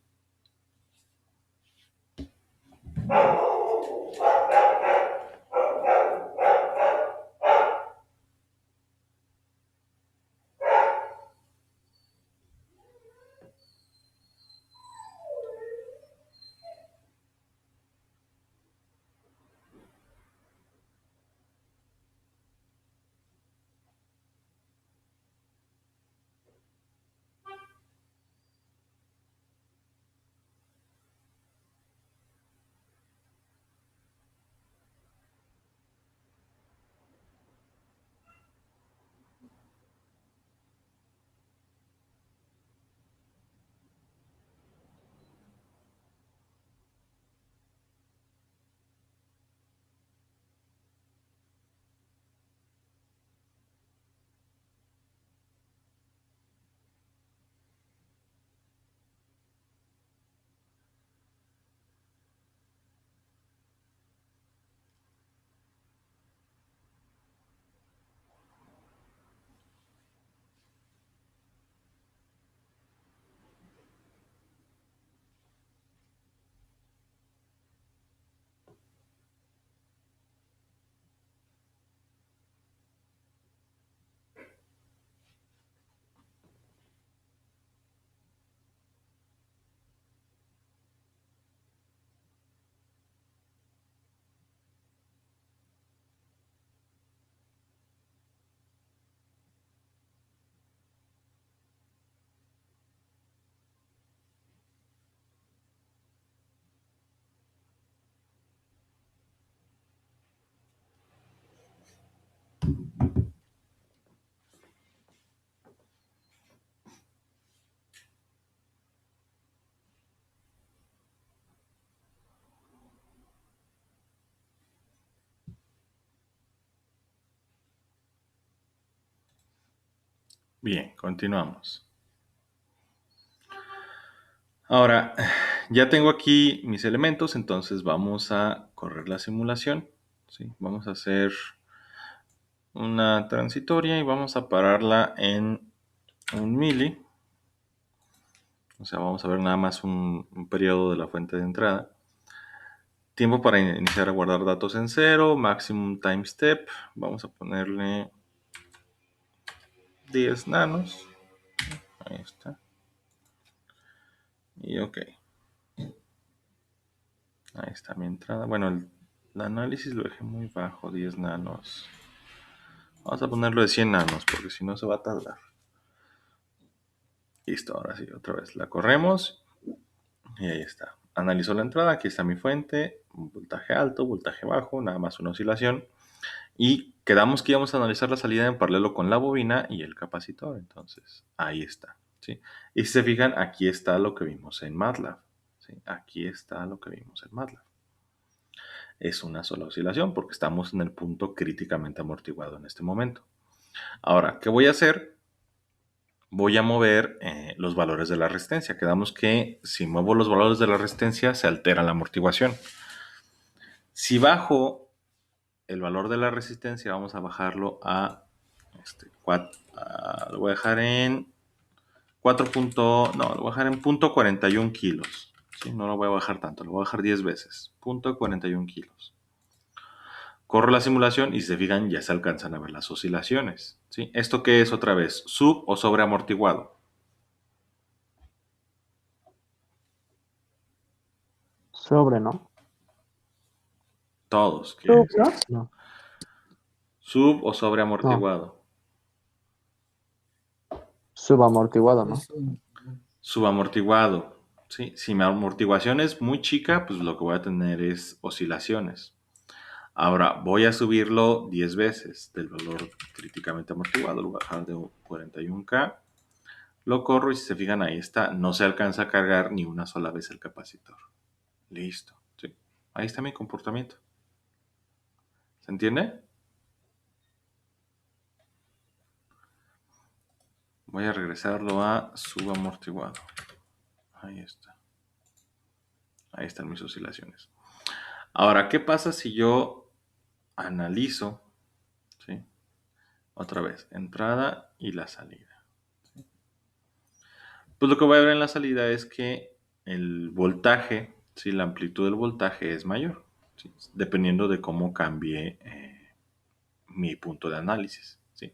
Bien, continuamos. Ahora, ya tengo aquí mis elementos, entonces vamos a correr la simulación. ¿Sí? Vamos a hacer una transitoria y vamos a pararla en un milli. O sea, vamos a ver nada más un periodo de la fuente de entrada. Tiempo para iniciar a guardar datos en 0, maximum time step. Vamos a ponerle 10 nanos. Ahí está. Y ok. Ahí está mi entrada. Bueno, el análisis lo dejé muy bajo, 10 nanos. Vamos a ponerlo de 100 nanos, porque si no se va a tardar. Listo, ahora sí, otra vez. La corremos y ahí está. Analizó la entrada, aquí está mi fuente, un voltaje alto, voltaje bajo, nada más una oscilación. Y quedamos que íbamos a analizar la salida en paralelo con la bobina y el capacitor. Entonces, ahí está. ¿Sí? Y si se fijan, aquí está lo que vimos en MATLAB. ¿Sí? Aquí está lo que vimos en MATLAB. Es una sola oscilación porque estamos en el punto críticamente amortiguado en este momento. Ahora, ¿qué voy a hacer? Voy a mover los valores de la resistencia. Quedamos que si muevo los valores de la resistencia se altera la amortiguación. Si bajo el valor de la resistencia, vamos a bajarlo a 4, lo voy a dejar en 4. No, lo voy a dejar en 0.41 kilos. ¿Sí? No lo voy a bajar tanto, lo voy a bajar 10 veces. 0.41 kilos. Corro la simulación y si se fijan ya se alcanzan a ver las oscilaciones. ¿Sí? ¿Esto qué es otra vez? ¿Sub o sobreamortiguado? Sobre, ¿no? Todos. Sub, ¿no? No. ¿Sub o sobreamortiguado? Subamortiguado, ¿no? Eso, Subamortiguado. ¿Sí? Si mi amortiguación es muy chica, pues lo que voy a tener es oscilaciones. Ahora voy a subirlo 10 veces del valor críticamente amortiguado. Lo voy a bajar de 41K. Lo corro y si se fijan ahí está. No se alcanza a cargar ni una sola vez el capacitor. Listo. ¿Sí? Ahí está mi comportamiento. ¿Se entiende? Voy a regresarlo a subamortiguado. Ahí está. Ahí están mis oscilaciones. Ahora, ¿qué pasa si yo analizo? ¿Sí? Otra vez, entrada y la salida. ¿Sí? Pues lo que voy a ver en la salida es que el voltaje, ¿sí? La amplitud del voltaje es mayor, ¿sí? Dependiendo de cómo cambie mi punto de análisis. ¿Sí?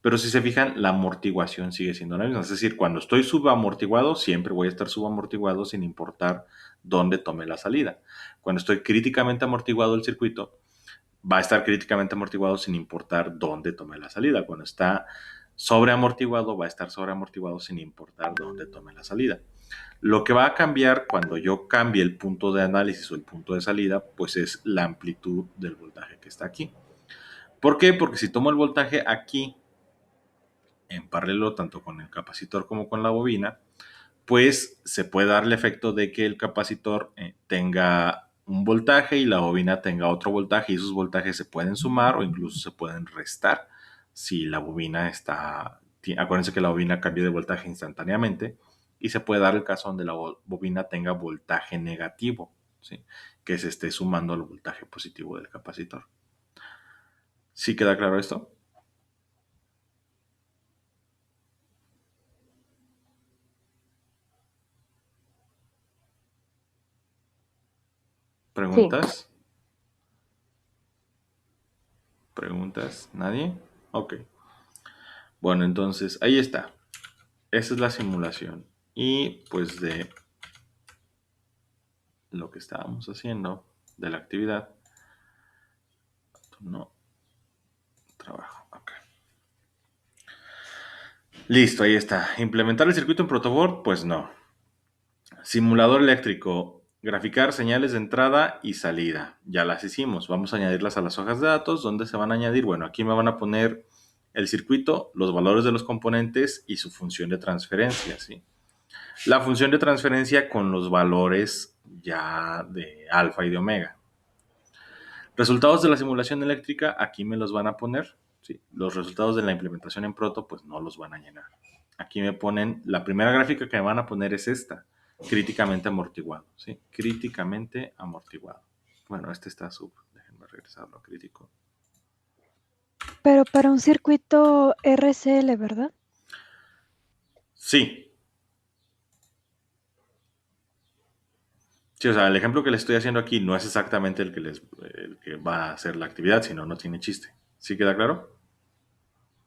Pero si se fijan, la amortiguación sigue siendo la misma. Es decir, cuando estoy subamortiguado, siempre voy a estar subamortiguado sin importar dónde tome la salida. Cuando estoy críticamente amortiguado el circuito, va a estar críticamente amortiguado sin importar dónde tome la salida. Cuando está sobreamortiguado, va a estar sobreamortiguado sin importar dónde tome la salida. Lo que va a cambiar cuando yo cambie el punto de análisis o el punto de salida, pues es la amplitud del voltaje que está aquí. ¿Por qué? Porque si tomo el voltaje aquí, en paralelo tanto con el capacitor como con la bobina, pues se puede dar el efecto de que el capacitor tenga un voltaje y la bobina tenga otro voltaje y esos voltajes se pueden sumar o incluso se pueden restar si la bobina está... Acuérdense que la bobina cambia de voltaje instantáneamente y se puede dar el caso donde la bobina tenga voltaje negativo, ¿sí? Que se esté sumando al voltaje positivo del capacitor. ¿Sí queda claro esto? ¿Preguntas? ¿Preguntas? ¿Nadie? Ok. Bueno, entonces ahí está. Esa es la simulación. Y pues de lo que estábamos haciendo, de la actividad, no trabajo. Okay. Listo, ahí está. ¿Implementar el circuito en protoboard? Pues no. Simulador eléctrico. Graficar señales de entrada y salida. Ya las hicimos. Vamos a añadirlas a las hojas de datos. ¿Dónde se van a añadir? Bueno, aquí me van a poner el circuito, los valores de los componentes y su función de transferencia, ¿sí? La función de transferencia con los valores ya de alfa y de omega. Resultados de la simulación eléctrica, aquí me los van a poner. ¿sí? Los resultados de la implementación en Proto, pues no los van a llenar. Aquí me ponen, la primera gráfica que me van a poner es esta, críticamente amortiguado, ¿sí? Críticamente amortiguado. Bueno, este está déjenme regresarlo a crítico. Pero para un circuito RCL, ¿verdad? Sí. Sí, o sea, el ejemplo que les estoy haciendo aquí no es exactamente el que va a hacer la actividad, sino no tiene chiste. ¿Sí queda claro?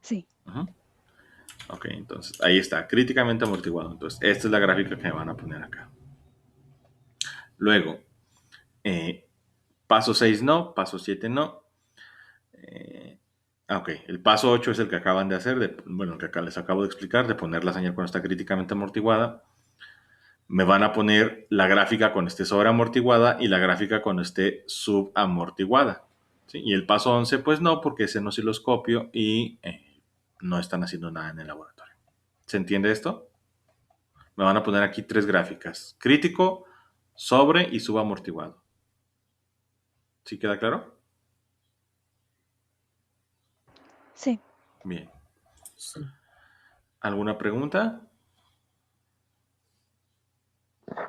Sí. Ujú. Ok, entonces ahí está, críticamente amortiguado. Entonces, esta es la gráfica que me van a poner acá. Luego, paso 6 no, paso 7 no. Ok, el paso 8 es el que acaban de hacer, bueno, el que acá les acabo de explicar, de poner la señal cuando está críticamente amortiguada. Me van a poner la gráfica cuando esté sobreamortiguada y la gráfica cuando esté subamortiguada. ¿Sí? Y el paso 11, pues no, porque es en osciloscopio y no están haciendo nada en el laboratorio. ¿Se entiende esto? Me van a poner aquí 3 gráficas: crítico, sobre y subamortiguado. ¿Sí queda claro? Sí. Bien. Sí. ¿Alguna pregunta?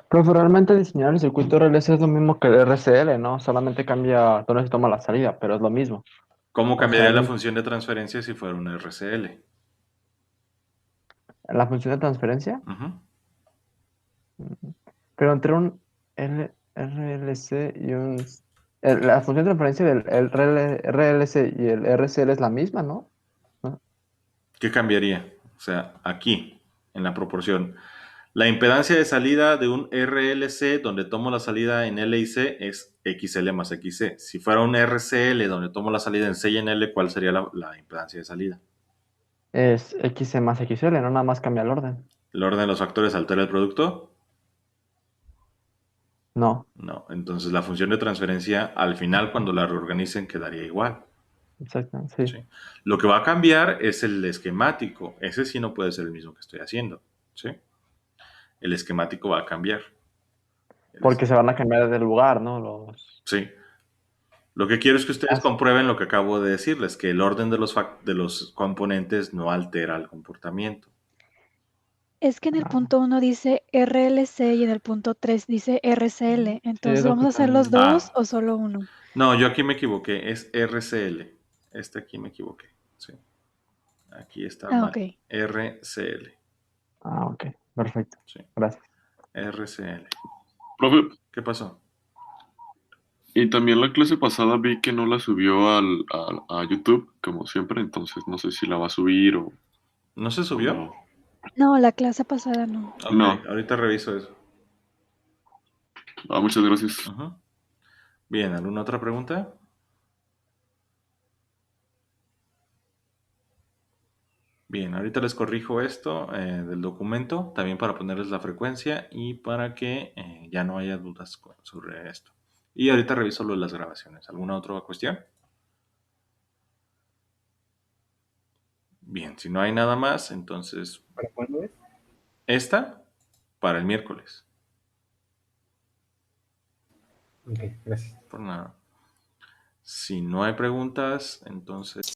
Profe, realmente diseñar el circuito RLC es lo mismo que el RCL, ¿no? Solamente cambia dónde se toma la salida, pero es lo mismo. ¿Cómo O sea, cambiaría la función de transferencia si fuera un RCL? la función de transferencia, Ujú. pero entre un RLC y un... la función de transferencia del RLC y el RCL es la misma, ¿no? ¿No? ¿Qué cambiaría? O sea, aquí, en la proporción. La impedancia de salida de un RLC donde tomo la salida en L y C es XL más XC. Si fuera un RCL donde tomo la salida en C y en L, ¿cuál sería la impedancia de salida? Es XC más XL, no nada más cambia el orden. ¿El orden de los factores altera el producto? No, No. Entonces la función de transferencia al final, cuando la reorganicen, quedaría igual. exacto, sí. ¿Sí? Lo que va a cambiar es el esquemático. Ese sí no puede ser el mismo que estoy haciendo. ¿Sí? El esquemático va a cambiar. Porque se van a cambiar de lugar, ¿no? Sí. Lo que quiero es que ustedes Ah, comprueben lo que acabo de decirles, que el orden de los componentes no altera el comportamiento. Es que en el punto 1 dice RLC y en el punto 3 dice RCL. sí, es Entonces, lo ¿vamos que a hacer los están... dos Ah, o solo uno? no, yo aquí me equivoqué, es RCL. Aquí me equivoqué. Sí. Aquí está Ah, mal. ok. RCL. Ah, ok, perfecto. Sí. Gracias. RCL. Profe, ¿Qué pasó? y también la clase pasada vi que no la subió a YouTube, como siempre, entonces no sé si la va a subir ¿No se o subió? no. No, la clase pasada no. Ok, No. ahorita reviso eso. Muchas gracias. Ujú. Bien, ¿alguna otra pregunta? Bien, ahorita les corrijo esto del documento, también para ponerles la frecuencia y para que ya no haya dudas sobre esto. Y ahorita reviso lo de las grabaciones. ¿Alguna otra cuestión? Bien, si no hay nada más, entonces ¿Para cuándo es? esta para el miércoles. Ok, gracias. Por nada. Si no hay preguntas, entonces